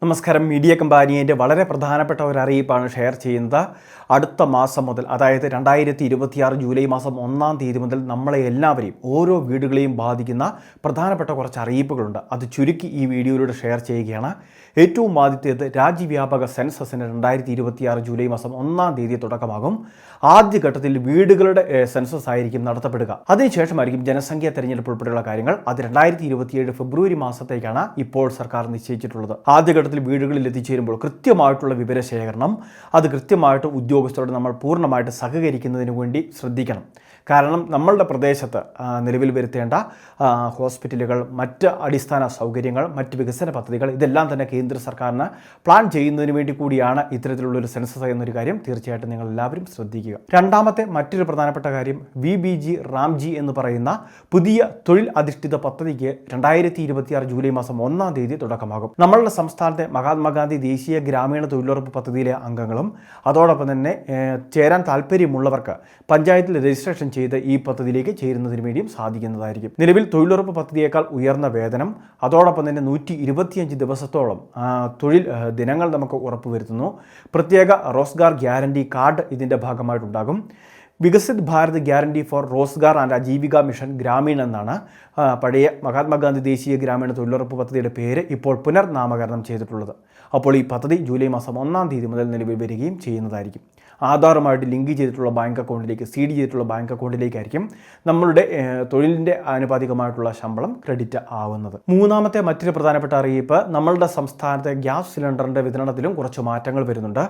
നമസ്കാരം. മീഡിയ കമ്പാനിയുടെ വളരെ പ്രധാനപ്പെട്ട ഒരു അറിയിപ്പാണ് ഷെയർ ചെയ്യുന്നത്. അടുത്ത മാസം മുതൽ, അതായത് 2026 ജൂലൈ മാസം 1-ാം തീയതി മുതൽ നമ്മളെ എല്ലാവരെയും, ഓരോ വീടുകളെയും ബാധിക്കുന്ന പ്രധാനപ്പെട്ട കുറച്ച് അറിയിപ്പുകളുണ്ട്. അത് ചുരുക്കി ഈ വീഡിയോയിലൂടെ ഷെയർ ചെയ്യുകയാണ്. ഏറ്റവും ആദ്യത്തേത്, രാജ്യവ്യാപക സെൻസസിന് 2026 ജൂലൈ മാസം 1-ാം തീയതി തുടക്കമാകും. ആദ്യഘട്ടത്തിൽ വീടുകളുടെ സെൻസസ് ആയിരിക്കും നടത്തപ്പെടുക. അതിനുശേഷമായിരിക്കും ജനസംഖ്യാ തെരഞ്ഞെടുപ്പ് ഉൾപ്പെടെയുള്ള കാര്യങ്ങൾ. അത് 2027 ഫെബ്രുവരി മാസത്തേക്കാണ് ഇപ്പോൾ സർക്കാർ നിശ്ചയിച്ചിട്ടുള്ളത്. ആദ്യഘട്ടത്തിൽ വീടുകളിൽ എത്തിച്ചേരുമ്പോൾ കൃത്യമായിട്ടുള്ള വിവരശേഖരണം, അത് കൃത്യമായിട്ട് ഉദ്യോഗസ്ഥരോട് നമ്മൾ പൂർണ്ണമായിട്ട് സഹകരിക്കുന്നതിന് വേണ്ടി ശ്രദ്ധിക്കണം. കാരണം നമ്മളുടെ പ്രദേശത്ത് നിലവിൽ വരുത്തേണ്ട ഹോസ്പിറ്റലുകൾ, മറ്റ് അടിസ്ഥാന സൗകര്യങ്ങൾ, മറ്റ് വികസന പദ്ധതികൾ, ഇതെല്ലാം തന്നെ കേന്ദ്ര സർക്കാരിന് പ്ലാൻ ചെയ്യുന്നതിന് വേണ്ടി കൂടിയാണ് ഇത്തരത്തിലുള്ളൊരു സെൻസസ് എന്നൊരു കാര്യം തീർച്ചയായിട്ടും നിങ്ങൾ എല്ലാവരും ശ്രദ്ധിക്കുക. രണ്ടാമത്തെ മറ്റൊരു പ്രധാനപ്പെട്ട കാര്യം, VBG റാംജി എന്ന് പറയുന്ന പുതിയ തൊഴിൽ അധിഷ്ഠിത പദ്ധതിക്ക് 2026 ജൂലൈ മാസം 1-ാം തീയതി തുടക്കമാകും. നമ്മളുടെ സംസ്ഥാനത്തെ മഹാത്മാഗാന്ധി ദേശീയ ഗ്രാമീണ തൊഴിലുറപ്പ് പദ്ധതിയിലെ അംഗങ്ങളും അതോടൊപ്പം തന്നെ ചേരാൻ താല്പര്യമുള്ളവർക്ക് പഞ്ചായത്തിൽ രജിസ്ട്രേഷൻ ചെയ്ത് ഈ പദ്ധതിയിലേക്ക് ചേരുന്നതിന് വേണ്ടിയും സാധിക്കുന്നതായിരിക്കും. നിലവിൽ തൊഴിലുറപ്പ് പദ്ധതിയേക്കാൾ ഉയർന്ന വേതനം, അതോടൊപ്പം തന്നെ 125 ദിവസത്തോളം തൊഴിൽ ദിനങ്ങൾ നമുക്ക് ഉറപ്പുവരുത്തുന്നു. പ്രത്യേക റോസ്ഗാർ ഗ്യാരണ്ടി കാർഡ് ഇതിൻ്റെ ഭാഗമായിട്ടുണ്ടാകും. Viksit Bharat guarantee for Rozgar and Ajeevika mission Gramin എന്നാണ് പഴയ മഹാത്മാഗാന്ധി ദേശീയ ഗ്രാമീണ തൊഴിലുറപ്പ് പദ്ധതിയുടെ പേര് ഇപ്പോൾ പുനർനാമകരണം ചെയ്തിട്ടുള്ളത്. അപ്പോൾ ഈ പദ്ധതി ജൂലൈ മാസം 1-ാം തീയതി മുതൽ നിലവിൽ വരികയും ചെയ്യുന്നതായിരിക്കും. ആധാറുമായിട്ട് ലിങ്ക് ചെയ്തിട്ടുള്ള ബാങ്ക് അക്കൗണ്ടിലേക്ക്, CD ചെയ്തിട്ടുള്ള ബാങ്ക് അക്കൗണ്ടിലേക്കായിരിക്കും നമ്മളുടെ തൊഴിലിൻ്റെ ആനുപാതികമായിട്ടുള്ള ശമ്പളം ക്രെഡിറ്റ് ആവുന്നത്. മൂന്നാമത്തെ മറ്റൊരു പ്രധാനപ്പെട്ട അറിയിപ്പ്, നമ്മളുടെ സംസ്ഥാനത്തെ ഗ്യാസ് സിലിണ്ടറിൻ്റെ വിതരണത്തിലും കുറച്ച് മാറ്റങ്ങൾ വരുന്നുണ്ട്.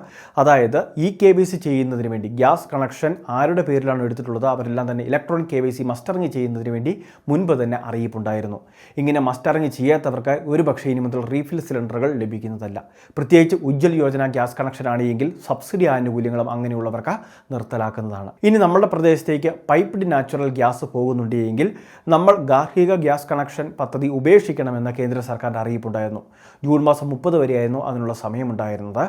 അതായത് EKYC ചെയ്യുന്നതിന് വേണ്ടി ഗ്യാസ് കണക്ഷൻ ആരുടെ പേരിലാണ് എടുത്തിട്ടുള്ളത് അവരെല്ലാം തന്നെ ഇലക്ട്രോണിക് KYC മസ്റ്ററിങ് ചെയ്യുന്നതിന് വേണ്ടി മുൻപ് തന്നെ അറിയിപ്പുണ്ടായിരുന്നു. ഇങ്ങനെ മസ്റ്ററിങ് ചെയ്യാത്തവർക്ക് ഒരു പക്ഷേ ഇനി മുതൽ റീഫിൽ സിലിണ്ടറുകൾ ലഭിക്കുന്നതല്ല. പ്രത്യേകിച്ച് ഉജ്ജ്വൽ യോജന ഗ്യാസ് കണക്ഷൻ ആണെങ്കിൽ സബ്സിഡി ആനുകൂല്യങ്ങളും അങ്ങനെയുള്ളവർക്ക് നിർത്തലാക്കുന്നതാണ്. ഇനി നമ്മുടെ പ്രദേശത്തേക്ക് പൈപ്പ്ഡ് നാച്ചുറൽ ഗ്യാസ് പോകുന്നുണ്ടെങ്കിൽ നമ്മൾ ഗാർഹിക ഗ്യാസ് കണക്ഷൻ പദ്ധതി ഉപേക്ഷിക്കണമെന്ന കേന്ദ്ര സർക്കാരിൻ്റെ അറിയിപ്പുണ്ടായിരുന്നു. ജൂൺ മാസം 30 വരെയായിരുന്നു അതിനുള്ള സമയമുണ്ടായിരുന്നത്.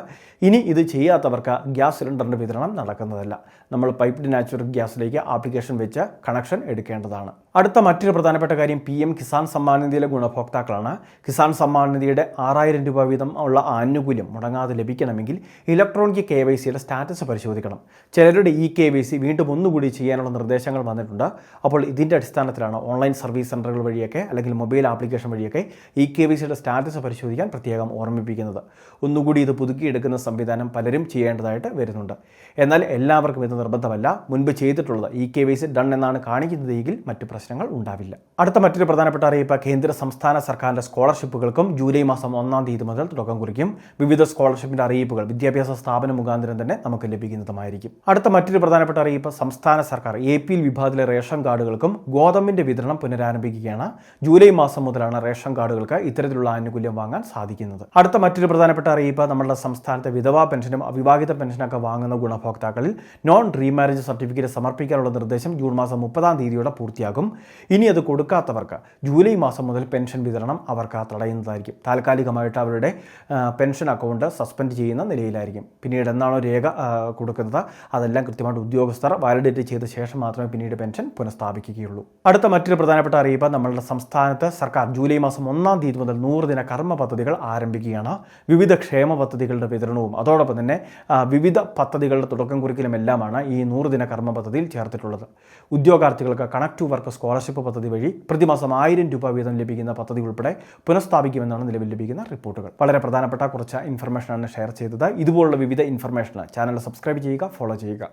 ഇനി ഇത് ചെയ്യാത്തവർക്ക് ഗ്യാസ് സിലിണ്ടറിൻ്റെ വിതരണം നടക്കുന്നതല്ല. നമ്മൾ പൈപ്പ്ഡ് നാച്ചുറൽ ഗ്യാസിലേക്ക് ആപ്ലിക്കേഷൻ വെച്ച് കണക്ഷൻ എടുക്കേണ്ടതാണ്. അടുത്ത മറ്റൊരു പ്രധാനപ്പെട്ട കാര്യം, PM കിസാൻ സമ്മാൻ നിധിയിലെ ഗുണഭോക്താക്കളാണ്. കിസാൻ സമ്മാൻ നിധിയുടെ 6000 രൂപ വീതം ഉള്ള ആനുകൂല്യം മുടങ്ങാതെ ലഭിക്കണമെങ്കിൽ ഇലക്ട്രോണിക് KYCയുടെ സ്റ്റാറ്റസ് പരിശോധിക്കണം. ചിലരുടെ EKYC വീണ്ടും ഒന്നുകൂടി ചെയ്യാനുള്ള നിർദ്ദേശങ്ങൾ വന്നിട്ടുണ്ട്. അപ്പോൾ ഇതിൻ്റെ അടിസ്ഥാനത്തിലാണ് ഓൺലൈൻ സർവീസ് സെൻ്ററുകൾ വഴിയൊക്കെ അല്ലെങ്കിൽ മൊബൈൽ ആപ്ലിക്കേഷൻ വഴിയൊക്കെ EKYCയുടെ സ്റ്റാറ്റസ് പരിശോധിക്കാൻ പ്രത്യേകം ഓർമ്മിപ്പിക്കുന്നത്. ഒന്നുകൂടി ഇത് പുതുക്കിയെടുക്കുന്ന സംവിധാനം പലരും ചെയ്യേണ്ടതായിട്ട് വരുന്നുണ്ട്. എന്നാൽ എല്ലാവർക്കും ഇത് നിർബന്ധമല്ല. മുൻപ് ചെയ്തിട്ടുള്ളത് EKYC ഡൺ എന്നാണ് കാണിക്കുന്നതെങ്കിൽ മറ്റു പ്രശ്നങ്ങൾ ഉണ്ടാവില്ല. അടുത്ത മറ്റൊരു പ്രധാനപ്പെട്ട അറിയിപ്പ്, കേന്ദ്ര സംസ്ഥാന സർക്കാരിൻ്റെ സ്കോളർഷിപ്പുകൾക്കും ജൂലൈ മാസം 1-ാം തീയതി മുതൽ തുടക്കം കുറിക്കും. വിവിധ സ്കോളർഷിപ്പിൻ്റെ അറിയിപ്പുകൾ വിദ്യാഭ്യാസ സ്ഥാപനം മുഖാന്തരം തന്നെ നമുക്ക് ലഭിക്കുന്നതുമായിരിക്കും. അടുത്ത മറ്റൊരു പ്രധാനപ്പെട്ട അറിയിപ്പ്, സംസ്ഥാന സർക്കാർ APL വിഭാഗത്തിലെ റേഷൻ കാർഡുകൾക്കും ഗോതമ്പിൻ്റെ വിതരണം പുനരാരംഭിക്കുകയാണ്. ജൂലൈ മാസം മുതലാണ് റേഷൻ കാർഡുകൾക്ക് ഇത്തരത്തിലുള്ള ആനുകൂല്യം വാങ്ങാൻ സാധിക്കുന്നത്. അടുത്ത മറ്റൊരു പ്രധാനപ്പെട്ട അറിയിപ്പ്, നമ്മുടെ സംസ്ഥാനത്തെ വിധവാ പെൻഷനും അവിവാഹിത പെൻഷനൊക്കെ വാങ്ങുന്ന ഗുണഭോക്താക്കളിൽ നോൺ റീമാരേജ് സർട്ടിഫിക്കറ്റ് സമർപ്പിക്കാനുള്ള നിർദ്ദേശം ജൂൺ മാസം 30-ാം തീയതിയോടെ പൂർത്തിയാകും. ഇനി അത് കൊടുക്കാത്തവർക്ക് ജൂലൈ മാസം മുതൽ പെൻഷൻ വിതരണം അവർക്ക് തടയുന്നതായിരിക്കും. താൽക്കാലികമായിട്ട് അവരുടെ പെൻഷൻ അക്കൗണ്ട് സസ്പെൻഡ് ചെയ്യുന്ന നിലയിലായിരിക്കും. പിന്നീട് എന്നാണോ രേഖ കൊടുക്കുന്നത് അതെല്ലാം കൃത്യമായിട്ട് ഉദ്യോഗസ്ഥർ വാലിഡേറ്റ് ചെയ്ത ശേഷം മാത്രമേ പിന്നീട് പെൻഷൻ പുനഃസ്ഥാപിക്കുകയുള്ളൂ. അടുത്ത മറ്റൊരു പ്രധാനപ്പെട്ട അറിയിപ്പ്, നമ്മളുടെ സംസ്ഥാനത്ത് സർക്കാർ ജൂലൈ മാസം 1-ാം തീയതി മുതൽ 100 ദിന കർമ്മ പദ്ധതികൾ ആരംഭിക്കുകയാണ്. വിവിധ ക്ഷേമ പദ്ധതികളുടെ വിതരണവും അതോടൊപ്പം തന്നെ വിവിധ പദ്ധതികളുടെ തുടക്കം കുറിക്കലും എല്ലാമാണ് ഈ 100 ദിന കർമ്മ പദ്ധതിയിൽ ചേർത്തിട്ടുള്ളത്. ഉദ്യോഗാർത്ഥികൾക്ക് കണക്ട് ടു വർക്ക് സ്കോളർഷിപ്പ് പദ്ധതി വഴി പ്രതിമാസം 1000 രൂപ വീതം ലഭിക്കുന്ന പദ്ധതി ഉൾപ്പെടെ പുനഃസ്ഥാപിക്കുമെന്നാണ് നിലവിൽ ലഭിക്കുന്ന റിപ്പോർട്ടുകൾ. വളരെ പ്രധാനപ്പെട്ട കുറച്ച് ഇൻഫർമേഷനാണ് ഷെയർ ചെയ്തത്. ഇതുപോലുള്ള വിവിധ ഇൻഫർമേഷൻ ചാനൽ സബ്സ്ക്രൈബ് ചെയ്യുക, ഫോളോ ചെയ്യുക.